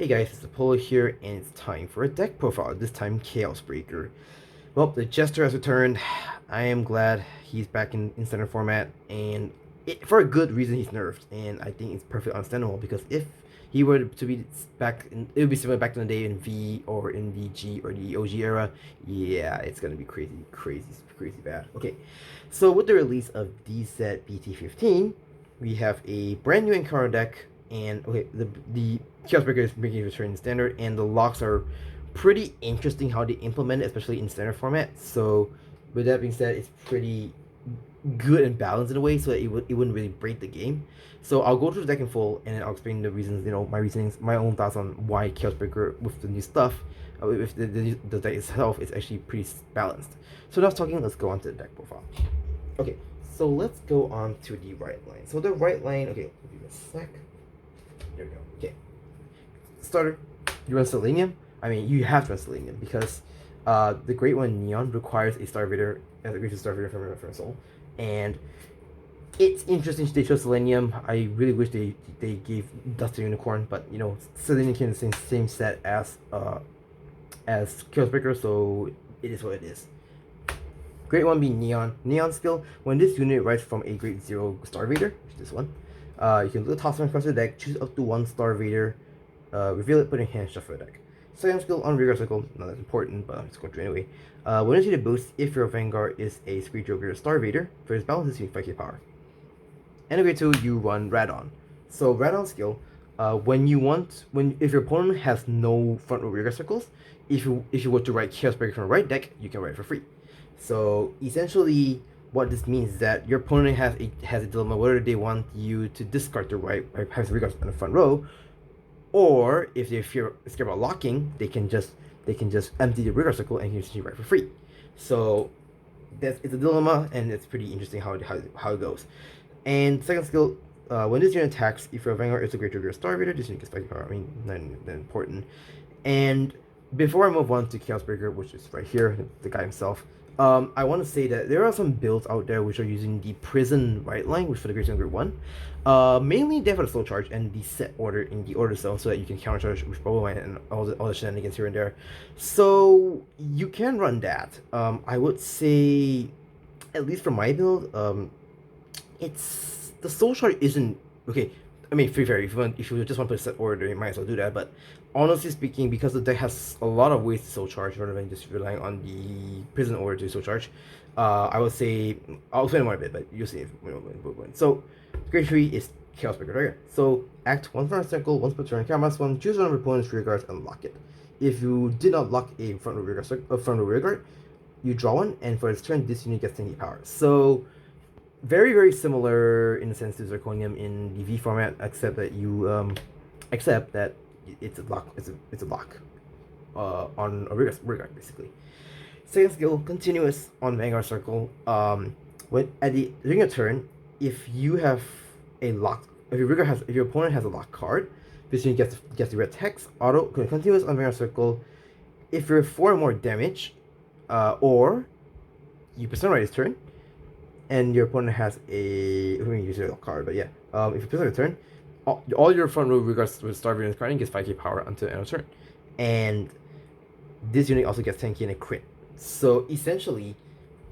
Hey guys, it's Apollo here, and it's time for a deck profile, this time Chaos Breaker. Well, the Jester has returned. I am glad he's back in standard format, and for a good reason he's nerfed, and I think it's perfectly understandable, because if he were to be back, it would be similar back in the day in V or in the G or the OG era. Yeah, it's gonna be crazy, crazy, crazy bad. Okay, so with the release of DZ BT15, we have a brand new encounter deck, and okay, the Chaos Breaker is making a return in standard, and the locks are pretty interesting how they implement it, especially in standard format. So, with that being said, it's pretty good and balanced in a way, so it wouldn't really break the game. So I'll go through the deck in full, and then I'll explain the reasons, my reasonings, my own thoughts on why Chaos Breaker with the new stuff, with the deck itself, is actually pretty balanced. So now talking, let's go on to the deck profile. Okay, so let's go on to the right line. So the right line, okay, give me a sec. There we go. Okay, starter, you run Selenium. I mean, you have to run Selenium because the Great One Neon requires a Star-vader as a greatest Star-vader from Soul, and it's interesting they chose Selenium. I really wish they gave Dust to Unicorn, but Selenium came in the same set as Chaos Breaker, so it is what it is. Great One being Neon. Neon skill, when this unit arrives from a Great Zero Star-vader, which is this one, you can toss one across the deck, choose up to one Star-vader, reveal it, put in hand, shuffle the deck. Second skill on Vanguard Cycle, not that important, but I'm just going to anyway. When you see the boost, if your Vanguard is a Screech Joker Star-vader, for his balance is 5k power. And grade 2, you run Radon. So Radon skill, if your opponent has no front row rear circles, if you were to write Chaos Breaker from the right deck, you can write it for free. So essentially, what this means is that your opponent has a dilemma whether they want you to discard the right having regards on the front row, or if they fear scared about locking, they can just empty the rear circle and you can write for free. So it's a dilemma, and it's pretty interesting how it goes. And second skill, when this unit attacks, if your Vanguard is a Great Trigger Star-vader, this unit gets spiky power. I mean, not that important. And before I move on to Chaos Breaker, which is right here, the guy himself, I want to say that there are some builds out there which are using the Prison right line, which for the Great Grid 1. Mainly they have a slow charge and the set order in the order zone so that you can countercharge with Bubble Line and all the shenanigans here and there. So you can run that. I would say, at least for my build, it's the soul shard isn't okay. I mean, free fairy. If you just want to put a set order, you might as well do that. But honestly speaking, because the deck has a lot of ways to soul charge rather than just relying on the prison order to soul charge, I would say I'll explain more a bit, but you'll see if So, grade 3 is Chaos Breaker right here. So act one front circle, once per turn, cast one, choose one of your opponent's rear guards and lock it. If you did not lock a front row rear guard, you draw one, and for its turn, this unit gets 10 power. So very, very similar in the sense to Zirconium in the V format, except that it's a lock. It's a lock on a rear guard basically. Second skill, continuous on Vanguard Circle. During your turn, if you have a lock, if your opponent has a lock card, this unit gets the red text. Continuous on Vanguard Circle. If you're 4 or more damage, or you personalize his turn, and your opponent has a card, but yeah, if you play a turn, all your front row regards with Star-vader carding gets 5k power until the end of turn, and this unit also gets 10k in a crit. So essentially,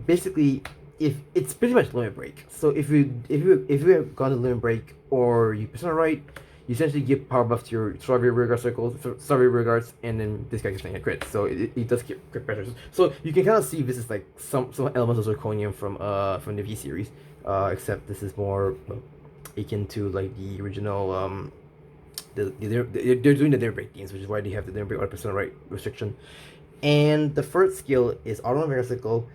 basically, if it's pretty much limit break. So if you have gone to limit break or you personal right, you essentially give power buff to your Star-vader rear guard circles, Star-vader rear guards, and then this guy gets 10k crit. So it does keep crit pressure. So you can kind of see this is like some elements of Zirconium from the V series, except this is more akin to like the original. They're doing the limit break games, which is why they have the limit break or personal right restriction. And the third skill is auto Vanguard Cycle.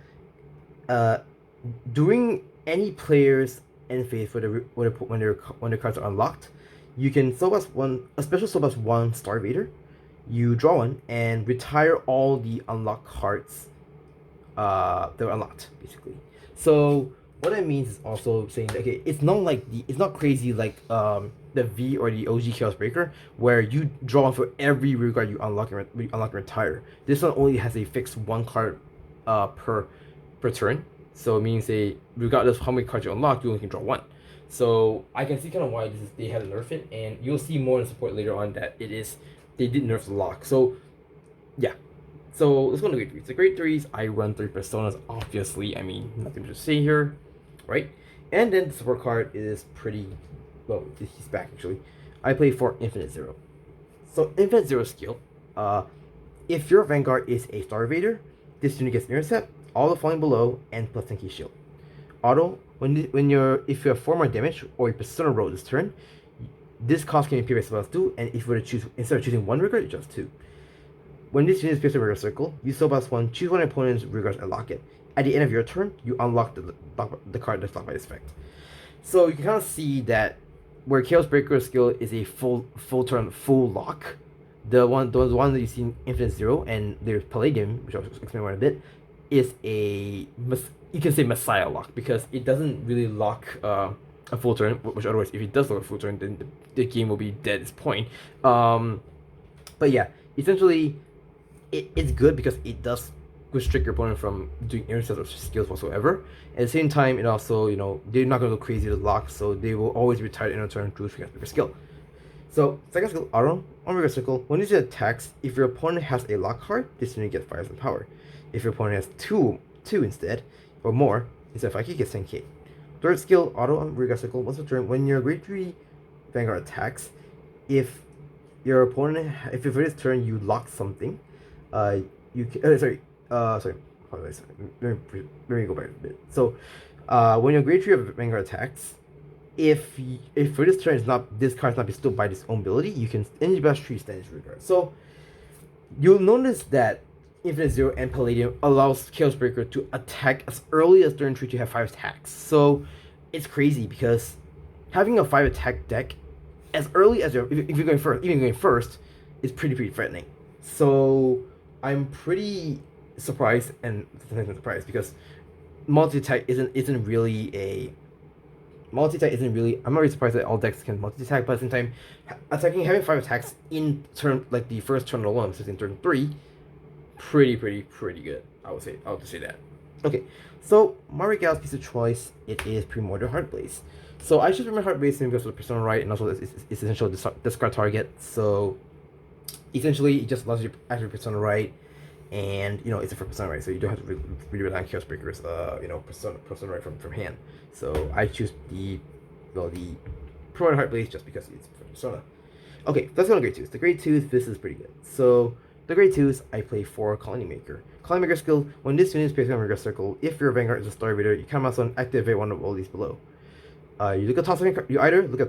During any player's end phase when their cards are unlocked, you can a special soul blast one Star-vader. You draw one and retire all the unlocked cards that were unlocked, basically. So what that means is also saying that it's not crazy like the V or the OG Chaos Breaker, where you draw for every rear guard you unlock and retire. This one only has a fixed 1 card per turn. So it means regardless of how many cards you unlock, you only can draw 1. So I can see kind of why they had to nerf it, and you'll see more in support later on that they did nerf the lock. So yeah. So let's go to grade threes. The grade threes, I run 3 personas, obviously. I mean, nothing to say here, right? And then the support card is pretty, well, he's back actually. I play for Infinite Zero. So Infinite Zero skill, if your Vanguard is a Star-vader, this unit gets intercept, all the falling below, and plus 10k shield. Auto, if you have 4 more damage or a persona roll this turn, this cost can be paid by spells too, and if you were to choose, instead of choosing one rigor, it's just 2. When this unit is placed in a rigor circle, you +1, choose one opponent's rigors and lock it. At the end of your turn, you unlock the card that's locked by this effect. So you can kind of see that where Chaos Breaker's skill is a full turn, full lock. The one that you see in Infinite Zero and there's Palladium, which I'll explain more in a bit, is you can say Messiah lock because it doesn't really lock a full turn, which otherwise if it does lock a full turn, then the game will be dead at this point. But yeah, essentially it's good because it does restrict your opponent from doing intercepts or skills whatsoever. At the same time, it also, they're not going to go crazy with lock, so they will always retire in a turn to bigger skill. So, second skill, Auto, on rigor circle, when you attacks, if your opponent has a lock card, this unit gets 5,000 power. If your opponent has two instead, or more, instead of 5k, it gets 10k. Third skill, Auto on rigor circle, once a turn, when your grade 3 Vanguard attacks, if your opponent, if for this turn you lock something, you can, sorry, let me go back a bit. So, when your grade 3 of Vanguard attacks, if for this turn this card is not bestowed by its own ability, you can any best tree stand regard. So you'll notice that Infinite Zero and Palladium allows Chaos Breaker to attack as early as turn 3 to have 5 attacks. So it's crazy because having a 5 attack deck as early as if you're going first, even going first, is pretty threatening. So I'm pretty surprised and surprised because multi-attack isn't really. I'm not really surprised that all decks can multi-attack, but at the same time, having 5 attacks in turn, like the first turn alone, so in turn 3, pretty good. I would just say that. Okay, so Mario Gal's piece of choice, it is Primordial Heartblaze. So I choose Primordial Heartblaze because of the Persona right, and also it's essential discard target. So essentially, it just allows you to activate Persona right, and it's a Persona right, so you don't have to really rely on Chaos Breaker's Persona right from hand. So I choose the Primordial Heartblaze just because it's for Persona. Okay, let's go to grade 2s. The grade 2s, this is pretty good. So the grade 2s, I play for Colony Maker. Colony Maker skill, when this unit is placed on a rigor circle, if your Vanguard is a Star-vader, you come out and activate one of all these below. You either look at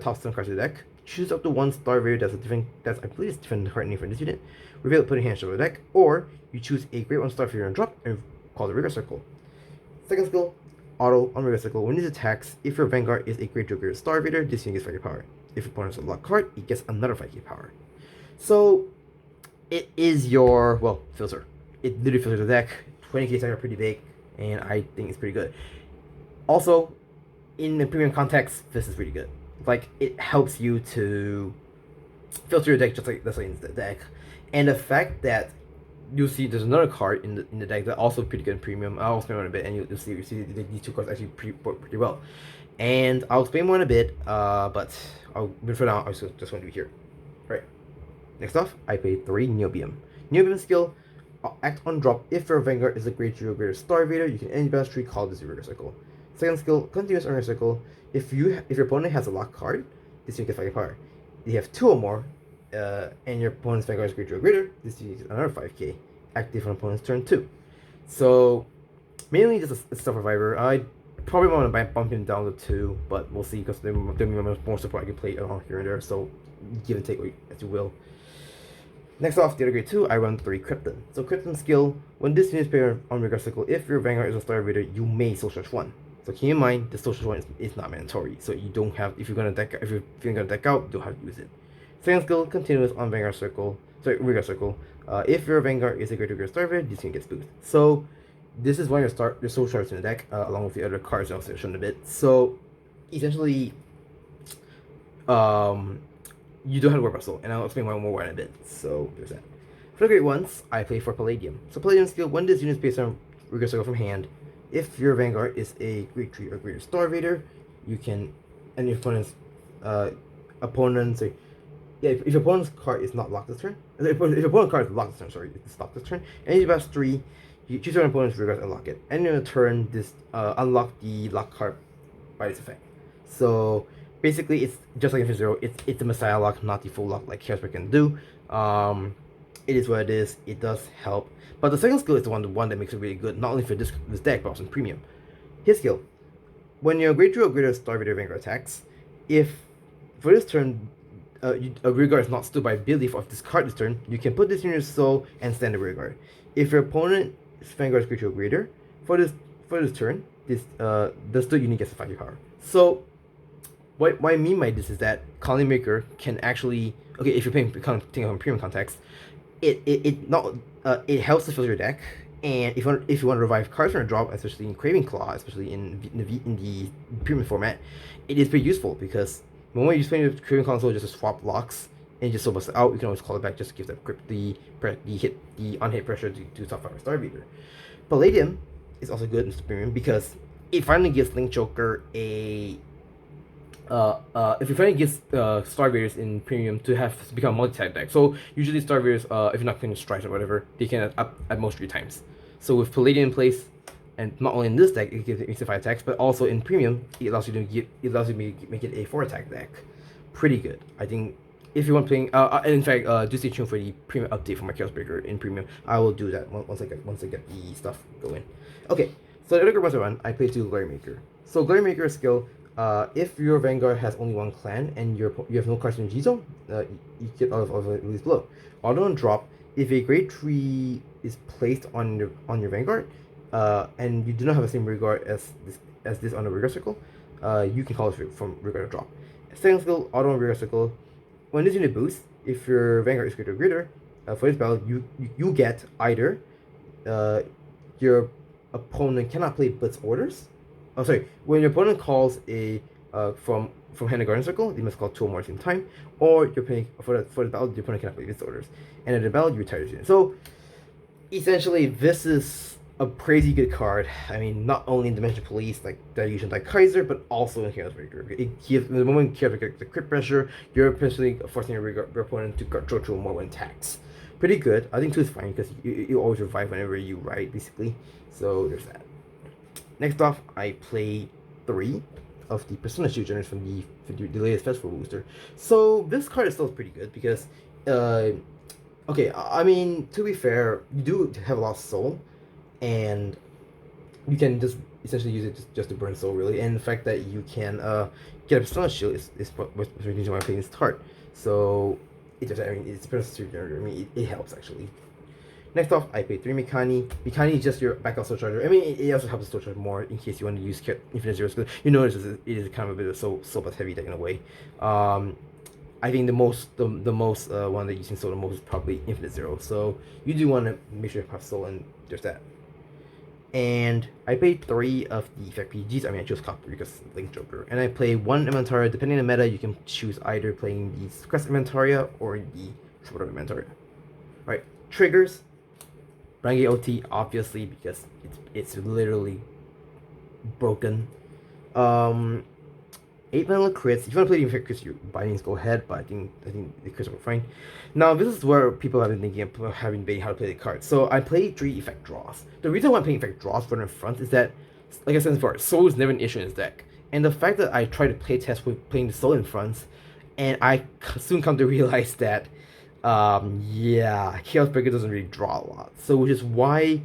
top 7 cards of the deck, choose up to one Star-vader that's I believe it's different card name for this unit, reveal it, put a hand over the deck, or you choose a grade 1 Star-vader and drop and call the rigor circle. Second skill, Auto on rigor circle. When this attacks, if your Vanguard is a grade 2 grade Star-vader, this unit gets 5k power. If your opponent has a lock card, it gets another 5k power. So it is your filter. It literally filters the deck. 20k are pretty big, and I think it's pretty good. Also, in the premium context, this is pretty good. Like, it helps you to filter your deck just like that's like in the deck, and the fact that you'll see there's another card in the deck that also pretty good in premium. I'll explain more in a bit, and you'll see these two cards actually work pretty well. And I'll explain more in a bit, but for now I just want to be here. Right. Next off, I play 3 Neobium. Neobium skill, act on drop. If your Vanguard is a grade 0 greater Star-vader, you can end best tree, call this rigor circle. Second skill, continuous rigor circle. If your opponent has a lock card, this unit gets 5k power. If you have 2 or more, and your opponent's Vanguard is grade 0 or greater, this unit gets another 5k. Active on opponent's turn 2. So mainly just a Star Survivor. I probably want to bump him down to 2, but we'll see because there'll be more support I can play along here and there. So give and take as you will. Next off, the other grade 2, I run 3 Krypton. So Krypton skill, when this unit is played on rigor cycle, if your Vanguard is a Star-vader, you may Soul Charge 1. So keep in mind, the Soul Charge 1 is not mandatory. So you don't have, if you're gonna deck out, you don't have to use it. Second skill, continuous on rigor circle. If your Vanguard is a grade 2 greater Star-vader, this unit gets boost. So this is one of your Soul Charges in the deck, along with the other cards I'll show in a bit. So essentially, you don't have to worry about soul, and I'll explain why more in a bit. So there's that. For the great ones, I play for Palladium. So Palladium skill, when this unit is based on rigor circle from hand, if your Vanguard is a grade 3 or greater Star-vader, you can and your opponent's yeah, if your opponent's card is not locked this turn, if your opponent's card is locked this turn, sorry, it's locked this turn, and you pass 3, you choose your opponent's regards and lock it. And in turn, this unlock the lock card by this effect. So basically, it's just like Infinite Zero. It's a Messiah lock, not the full lock like Chaos can do. It is what it is. It does help, but the second skill is the one that makes it really good, not only for this deck but also in premium. His skill: when your Great Druid or Greater Star-vader Vanguard attacks, if for this turn a rearguard is not stood by ability of discard this turn, you can put this in your soul and stand the rearguard. If your opponent's Vanguard is greater or greater, for this turn, the stood unit gets a 5 power. So what I mean by this is that Colony Maker can actually, okay, if you're taking on premium context, it helps to fill your deck. And if you want to revive cards from a drop, especially in Craving Claw, especially in the premium format, it is pretty useful because when you spend your Craving Console just to swap locks and just so bust it out, you can always call it back just to give the unhit pressure to top 5 Star-vader. Palladium is also good in premium because it finally gives Link Joker a if you finally get Star-vaders in premium to become multi-type deck. So usually Star-vaders, if you're not playing strikes or whatever, they can up at most 3 times. So with Palladium in place, and not only in this deck, it gives it 5 attacks, but also in premium, it allows you to make it a 4 attack deck. Pretty good. I think if you want playing, and in fact, do stay tuned for the premium update for my Chaos Breaker in premium. I will do that once I get the stuff going. Okay, so the other group once I run, I play 2 Glory Maker. So Glory Maker skill. If your Vanguard has only 1 clan and you have no cards in G zone, you get out of at least below. Auto on drop, if a Great Tree is placed on your Vanguard, and you do not have the same regard as this on the Rigor Circle, you can call it from Rigor drop. Second skill, Auto on Rigor Circle. When this unit boosts, if your Vanguard is greater or greater, for this battle, you get either your opponent cannot play Blitz orders. Oh, sorry. When your opponent calls a from hand to garden circle, they must call 2 or more at the same time. Or you're playing for the battle, your opponent cannot play Blitz orders. And in the battle, you retire your unit. So essentially, this is a crazy good card. I mean, not only in Dimension Police, like Dilution like Kaiser, but also in Chaos Breaker. It gives the moment Chaos Breaker the crit pressure, you're essentially forcing your opponent to draw 2 or more when attacks. Pretty good. I think 2 is fine because you always revive whenever you ride, basically. So there's that. Next off, I play 3 of the Persona Shield Generators from the latest Festival booster. So this card is still pretty good because, okay, I mean, to be fair, you do have a lot of soul, and you can just essentially use it just to burn soul, really. And the fact that you can get a Persona Shield is what's the reason why I'm playing this card. So it's a Persona Shield Generator. I mean, it helps actually. Next off, I play 3 Mikani. Mikani is just your backup soul charger. I mean, it also helps the soul charger more in case you want to use Infinite Zeros. You notice it is kind of a bit of soul plus heavy deck in a way. I think the most one that you can soul the most is probably Infinite Zero. So you do want to make sure you have soul, and there's that. And I played 3 of the effect PGs. I mean, I chose Copper because Link Joker. And I play 1 Elementaria. Depending on the meta, you can choose either playing the Crest Elementaria or the Short Elementaria. Alright, triggers. Rangi OT, obviously, because it's literally broken. 8 vanilla crits. If you want to play the effect crits, your bindings go ahead, but I think the crits are fine. Now this is where people have been thinking of having debating how to play the cards. So I played 3 effect draws. The reason why I'm playing effect draws front and front is that, like I said before, soul is never an issue in this deck. And the fact that I try to play test with playing the soul in front, and I soon come to realize that yeah, Chaos Breaker doesn't really draw a lot. So which is why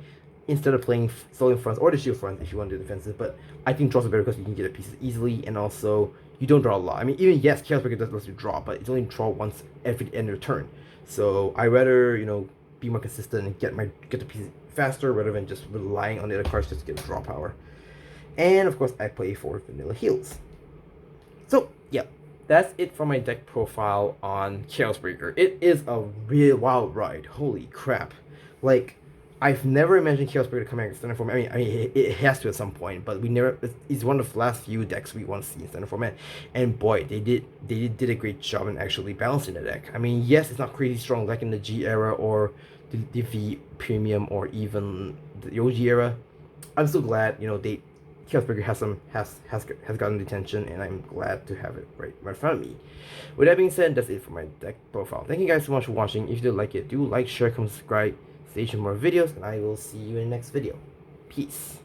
instead of playing Soul in front or the Shield front if you want to do defensive, but I think draws are better because you can get the pieces easily, and also you don't draw a lot. I mean, even yes, Chaos Breaker does let you draw, but it's only draw once every end of the turn. So I rather, you know, be more consistent and get the pieces faster rather than just relying on the other cards just to get draw power. And of course I play 4 vanilla heals. So yeah, that's it for my deck profile on Chaos Breaker. It is a real wild ride. Holy crap. Like, I've never imagined Chaos Breaker coming out in standard format. I mean, it has to at some point, but we never. It's one of the last few decks we want to see in standard format, and boy, they did a great job in actually balancing the deck. I mean, yes, it's not crazy strong like in the G era or the V Premium or even the OG era. I'm so glad, you know, they Chaos Breaker has gotten the attention, and I'm glad to have it right in front of me. With that being said, that's it for my deck profile. Thank you guys so much for watching. If you did like it, do like, share, comment, subscribe, stay tuned for more videos, and I will see you in the next video. Peace.